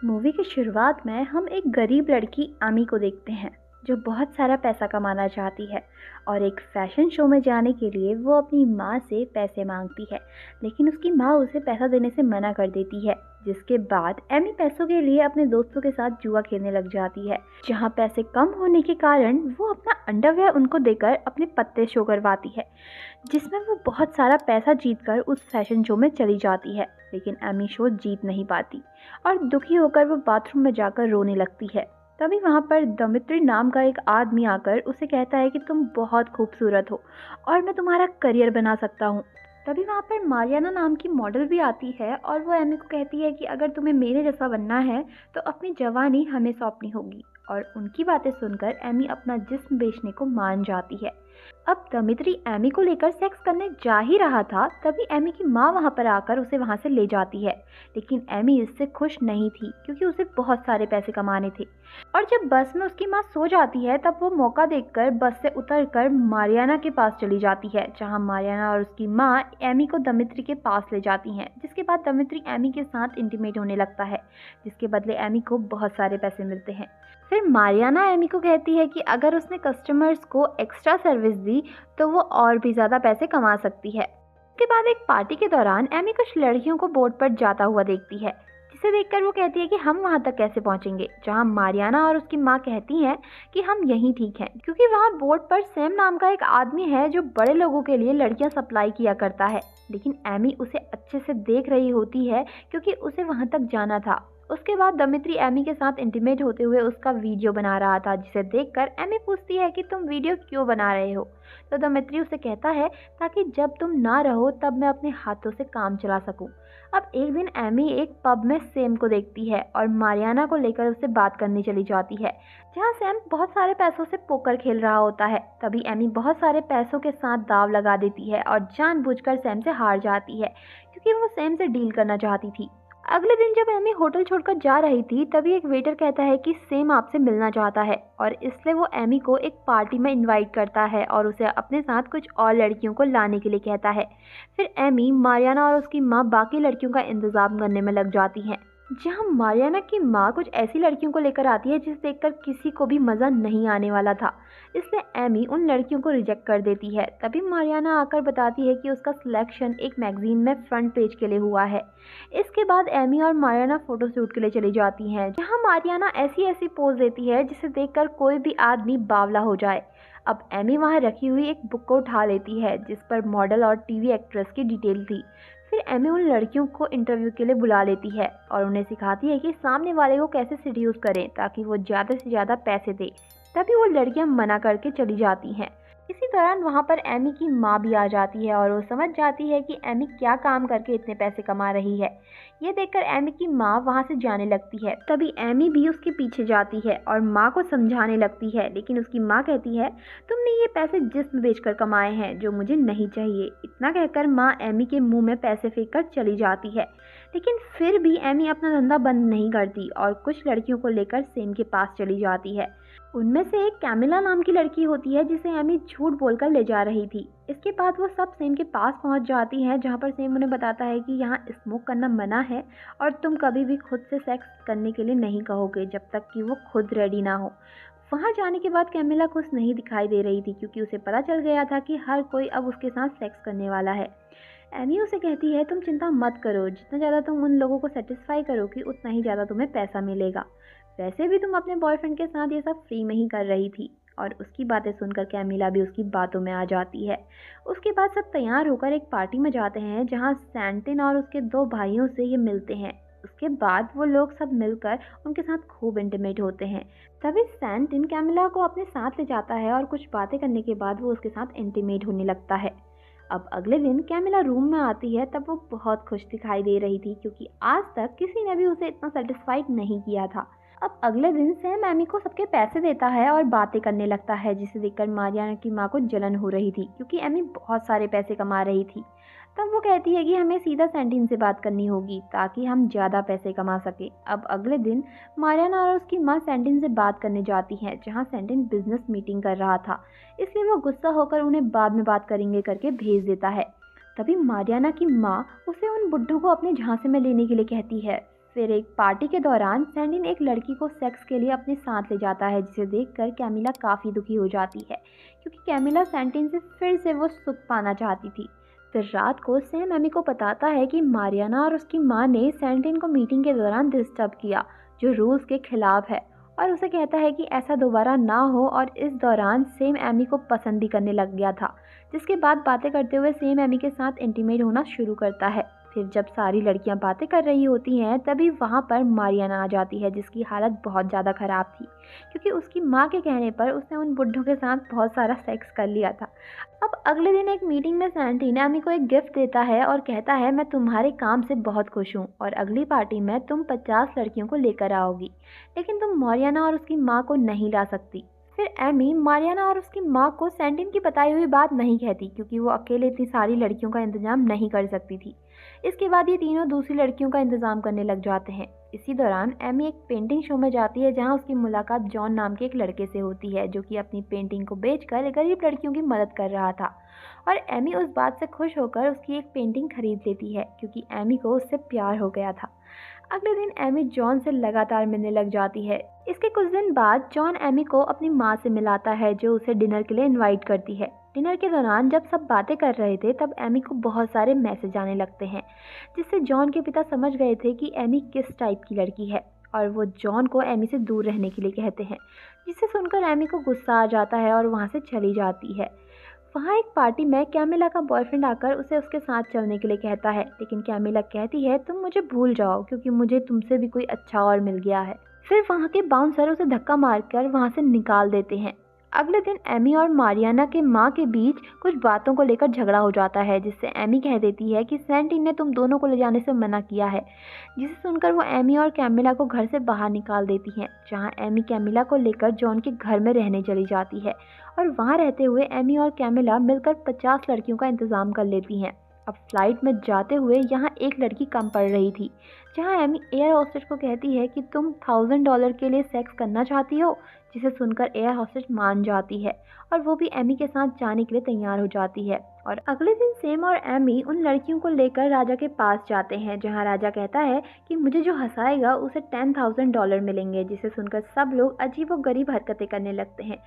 Movie की शुरुआत में हम एक गरीब लड़की आमी को देखते हैं जो बहुत सारा पैसा कमाना चाहती है और एक फैशन शो में जाने के लिए वो अपनी माँ से पैसे मांगती है। लेकिन उसकी माँ उसे पैसा देने से मना कर देती है, जिसके बाद एमी पैसों के लिए अपने दोस्तों के साथ जुआ खेलने लग जाती है, जहाँ पैसे कम होने के कारण वो अपना अंडरवेयर उनको देकर अपने पत्ते शो करवाती है, जिसमें वो बहुत सारा पैसा जीतकर उस फैशन शो में चली जाती है। लेकिन एमी शो जीत नहीं पाती और दुखी होकर वो बाथरूम में जाकर रोने लगती है। तभी वहाँ पर दमित्री नाम का एक आदमी आकर उसे कहता है कि तुम बहुत खूबसूरत हो और मैं तुम्हारा करियर बना सकता हूँ। तभी वहाँ पर मारियाना नाम की मॉडल भी आती है और वो एमी को कहती है कि अगर तुम्हें मेरे जैसा बनना है तो अपनी जवानी हमें सौंपनी होगी। और उनकी बातें सुनकर एमी अपना जिस्म बेचने को मान जाती है। अब दमित्री एमी को लेकर सेक्स करने जा ही रहा था, तभी एमी की माँ वहाँ पर आकर उसे वहाँ से ले जाती है। लेकिन एमी इससे खुश नहीं थी क्योंकि उसे बहुत सारे पैसे कमाने थे। और जब बस में उसकी माँ सो जाती है तब वो मौका देखकर बस से उतरकर मारियाना के पास चली जाती है, जहाँ मारियाना और उसकी माँ एमी को दमित्री के पास ले जाती हैं। जिसके बाद दमित्री एमी के साथ इंटीमेट होने लगता है, जिसके बदले एमी को बहुत सारे पैसे मिलते हैं। फिर मारियाना एमी को कहती है कि अगर उसने कस्टमर्स को एक्स्ट्रा सर्विस दी तो वो और भी ज़्यादा पैसे कमा सकती है। उसके बाद एक पार्टी के दौरान एमी कुछ लड़कियों को बोट पर जाता हुआ देखती है, जिसे देखकर वो कहती है कि हम वहाँ तक कैसे पहुँचेंगे, जहाँ मारियाना और उसकी माँ कहती हैं कि हम यहीं ठीक हैं, क्योंकि वहाँ बोट पर सैम नाम का एक आदमी है जो बड़े लोगों के लिए लड़कियाँ सप्लाई किया करता है। लेकिन एमी उसे अच्छे से देख रही होती है क्योंकि उसे वहाँ तक जाना था। उसके बाद दमित्री एमी के साथ इंटीमेट होते हुए उसका वीडियो बना रहा था, जिसे देखकर एमी पूछती है कि तुम वीडियो क्यों बना रहे हो। तो दमित्री उसे कहता है ताकि जब तुम ना रहो तब मैं अपने हाथों से काम चला सकूं। अब एक दिन एमी एक पब में सैम को देखती है और मारियाना को लेकर उससे बात करने चली जाती है, जहां सैम बहुत सारे पैसों से पोकर खेल रहा होता है। तभी एमी बहुत सारे पैसों के साथ दाव लगा देती है और जानबूझकर सैम से हार जाती है क्योंकि वो सैम से डील करना चाहती थी। अगले दिन जब एमी होटल छोड़कर जा रही थी तभी एक वेटर कहता है कि सैम आपसे मिलना चाहता है और इसलिए वो एमी को एक पार्टी में इनवाइट करता है और उसे अपने साथ कुछ और लड़कियों को लाने के लिए कहता है। फिर एमी, मारियाना और उसकी माँ बाकी लड़कियों का इंतजाम करने में लग जाती हैं, जहां मारियाना की माँ कुछ ऐसी लड़कियों को लेकर आती है जिसे देखकर किसी को भी मज़ा नहीं आने वाला था, इसलिए एमी उन लड़कियों को रिजेक्ट कर देती है। तभी मारियाना आकर बताती है कि उसका सिलेक्शन एक मैगजीन में फ्रंट पेज के लिए हुआ है। इसके बाद एमी और मारियाना फोटोशूट के लिए चली जाती हैं, जहां मारियाना ऐसी ऐसी पोज देती है जिसे देखकर कोई भी आदमी बावला हो जाए। अब एमी वहां रखी हुई एक बुक को उठा लेती है जिस पर मॉडल और टीवी एक्ट्रेस की डिटेल थी। फिर एमी उन लड़कियों को इंटरव्यू के लिए बुला लेती है और उन्हें सिखाती है कि सामने वाले को कैसे सीड्यूस करें ताकि वो ज़्यादा से ज़्यादा पैसे दे। तभी वो लड़कियां मना करके चली जाती हैं। इसी दौरान वहाँ पर एमी की माँ भी आ जाती है और वो समझ जाती है कि एमी क्या काम करके इतने पैसे कमा रही है। ये देखकर एमी की माँ वहाँ से जाने लगती है। तभी एमी भी उसके पीछे जाती है और माँ को समझाने लगती है, लेकिन उसकी माँ कहती है तुमने ये पैसे जिस्म बेचकर कमाए हैं जो मुझे नहीं चाहिए। इतना कहकर माँ एमी के मुंह में पैसे फेंक कर चली जाती है। लेकिन फिर भी एमी अपना धंधा बंद नहीं करती और कुछ लड़कियों को लेकर सैम के पास चली जाती है। उनमें से एक कैमिला नाम की लड़की होती है जिसे एमी झूठ बोलकर ले जा रही थी। इसके बाद वो सब सैम के पास पहुंच जाती हैं, जहां पर सैम उन्हें बताता है कि यहाँ स्मोक करना मना है और तुम कभी भी खुद से सेक्स करने के लिए नहीं कहोगे जब तक कि वो खुद रेडी ना हो। वहाँ जाने के बाद कैमिला खुश नहीं दिखाई दे रही थी क्योंकि उसे पता चल गया था कि हर कोई अब उसके साथ सेक्स करने वाला है। एमी उसे कहती है तुम चिंता मत करो, जितना ज़्यादा तुम उन लोगों को सेटिस्फाई करोगी उतना ही ज़्यादा तुम्हें पैसा मिलेगा। वैसे भी तुम अपने बॉयफ्रेंड के साथ ये सब फ्री में ही कर रही थी। और उसकी बातें सुनकर कैमिला भी उसकी बातों में आ जाती है। उसके बाद सब तैयार होकर एक पार्टी में जाते हैं जहाँ सैंटिन और उसके दो भाइयों से ये मिलते हैं। उसके बाद वो लोग सब मिलकर उनके साथ खूब इंटीमेट होते हैं। तभी सैंटिन कैमिला को अपने साथ ले जाता है और कुछ बातें करने के बाद वो उसके साथ इंटीमेट होने लगता है। अब अगले दिन कैमिला रूम में आती है तब वो बहुत खुश दिखाई दे रही थी क्योंकि आज तक किसी ने भी उसे इतना सेटिस्फाइड नहीं किया था। अब अगले दिन सैम एमी को सबके पैसे देता है और बातें करने लगता है, जिसे देखकर मारियाना की माँ को जलन हो रही थी क्योंकि एमी बहुत सारे पैसे कमा रही थी। तब वो कहती है कि हमें सीधा सैंटिन से बात करनी होगी ताकि हम ज़्यादा पैसे कमा सके। अब अगले दिन मारियाना और उसकी माँ सैंटिन से बात करने जाती हैं, जहाँ सैंटिन बिजनेस मीटिंग कर रहा था, इसलिए वो गुस्सा होकर उन्हें बाद में बात करेंगे करके भेज देता है। तभी मारियाना की माँ उसे उन बुड्ढों को अपने झांसे में लेने के लिए कहती है। फिर एक पार्टी के दौरान सैंडीन एक लड़की को सेक्स के लिए अपने साथ ले जाता है, जिसे देखकर कैमिला काफ़ी दुखी हो जाती है क्योंकि कैमिला सैंटीन से फिर से वो सुख पाना चाहती थी। फिर रात को सैम एमी को बताता है कि मारियाना और उसकी माँ ने सैंटीन को मीटिंग के दौरान डिस्टर्ब किया, जो रूल्स के खिलाफ है, और उसे कहता है कि ऐसा दोबारा ना हो। और इस दौरान सेम एमी को पसंद भी करने लग गया था, जिसके बाद बातें करते हुए सेम एमी के साथ इंटीमेट होना शुरू करता है। फिर जब सारी लड़कियां बातें कर रही होती हैं तभी वहां पर मारियाना आ जाती है, जिसकी हालत बहुत ज़्यादा ख़राब थी क्योंकि उसकी माँ के कहने पर उसने उन बुड्ढों के साथ बहुत सारा सेक्स कर लिया था। अब अगले दिन एक मीटिंग में सैंटीन एमी को एक गिफ्ट देता है और कहता है, मैं तुम्हारे काम से बहुत खुश हूँ और अगली पार्टी में तुम 50 लड़कियों को लेकर आओगी, लेकिन तुम मारियाना और उसकी माँ को नहीं ला सकती। फिर एमी मारियाना और उसकी माँ को सैंटीन की बताई हुई बात नहीं कहती क्योंकि वो अकेले इतनी सारी लड़कियों का इंतजाम नहीं कर सकती थी। इसके बाद ये तीनों दूसरी लड़कियों का इंतजाम करने लग जाते हैं। इसी दौरान एमी एक पेंटिंग शो में जाती है जहां उसकी मुलाकात जॉन नाम के एक लड़के से होती है, जो कि अपनी पेंटिंग को बेचकर गरीब लड़कियों की मदद कर रहा था। और एमी उस बात से खुश होकर उसकी एक पेंटिंग खरीद लेती है क्योंकि एमी को उससे प्यार हो गया था। अगले दिन एमी जॉन से लगातार मिलने लग जाती है। इसके कुछ दिन बाद जॉन एमी को अपनी माँ से मिलाता है, जो उसे डिनर के लिए इनवाइट करती है। डिनर के दौरान जब सब बातें कर रहे थे तब एमी को बहुत सारे मैसेज आने लगते हैं, जिससे जॉन के पिता समझ गए थे कि एमी किस टाइप की लड़की है और वो जॉन को एमी से दूर रहने के लिए कहते हैं, जिसे सुनकर एमी को गुस्सा आ जाता है और वहाँ से चली जाती है। वहाँ एक पार्टी में कैमिला का बॉयफ्रेंड आकर उसे उसके साथ चलने के लिए कहता है, लेकिन कैमिला कहती है, तुम मुझे भूल जाओ क्योंकि मुझे तुमसे भी कोई अच्छा और मिल गया है। फिर वहाँ के बाउंसर उसे धक्का मारकर वहाँ से निकाल देते हैं। अगले दिन एमी और मारियाना के माँ के बीच कुछ बातों को लेकर झगड़ा हो जाता है, जिससे एमी कह देती है कि सैंटीन ने तुम दोनों को ले जाने से मना किया है, जिसे सुनकर वो एमी और कैमिला को घर से बाहर निकाल देती हैं, जहाँ एमी कैमिला को लेकर जॉन के घर में रहने चली जाती है। और वहाँ रहते हुए एमी और कैमिला मिलकर 50 लड़कियों का इंतज़ाम कर लेती हैं। अब फ्लाइट में जाते हुए यहाँ एक लड़की कम पड़ रही थी, जहाँ एमी एयर होस्टेस को कहती है कि तुम $1000 के लिए सेक्स करना चाहती हो, जिसे सुनकर एयर होस्टेस मान जाती है और वो भी एमी के साथ जाने के लिए तैयार हो जाती है। और अगले दिन सेम और एमी उन लड़कियों को लेकर राजा के पास जाते हैं, जहाँ राजा कहता है कि मुझे जो हंसाएगा उसे $10,000 मिलेंगे, जिसे सुनकर सब लोग अजीबोगरीब हरकतें करने लगते हैं।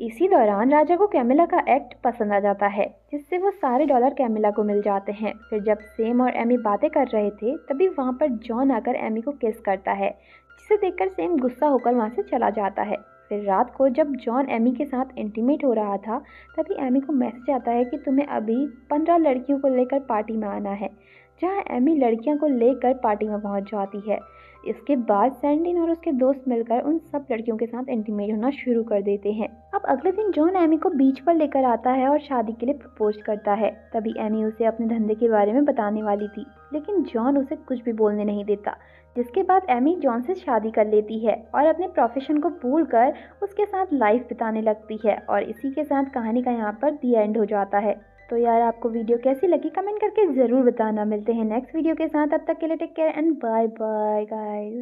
इसी दौरान राजा को कैमिला का एक्ट पसंद आ जाता है, जिससे वो सारे डॉलर कैमिला को मिल जाते हैं। फिर जब सेम और एमी बातें कर रहे थे तभी वहाँ पर जॉन आकर एमी को किस करता है, जिसे देखकर सेम गुस्सा होकर वहाँ से चला जाता है। फिर रात को जब जॉन एमी के साथ इंटीमेट हो रहा था तभी एमी को मैसेज आता है कि तुम्हें अभी 15 लड़कियों को लेकर पार्टी में आना है, जहाँ एमी लड़कियों को लेकर पार्टी में पहुँच जाती है। इसके बाद सैंडीन और उसके दोस्त मिलकर उन सब लड़कियों के साथ इंटीमेट होना शुरू कर देते हैं। अब अगले दिन जॉन एमी को बीच पर लेकर आता है और शादी के लिए प्रपोज करता है। तभी एमी उसे अपने धंधे के बारे में बताने वाली थी, लेकिन जॉन उसे कुछ भी बोलने नहीं देता, जिसके बाद एमी जॉन से शादी कर लेती है और अपने प्रोफेशन को भूलकर उसके साथ लाइफ बिताने लगती है। और इसी के साथ कहानी का यहाँ पर दी एंड हो जाता है। तो यार, आपको वीडियो कैसी लगी कमेंट करके ज़रूर बताना। मिलते हैं नेक्स्ट वीडियो के साथ, तब तक के लिए take care and bye bye guys.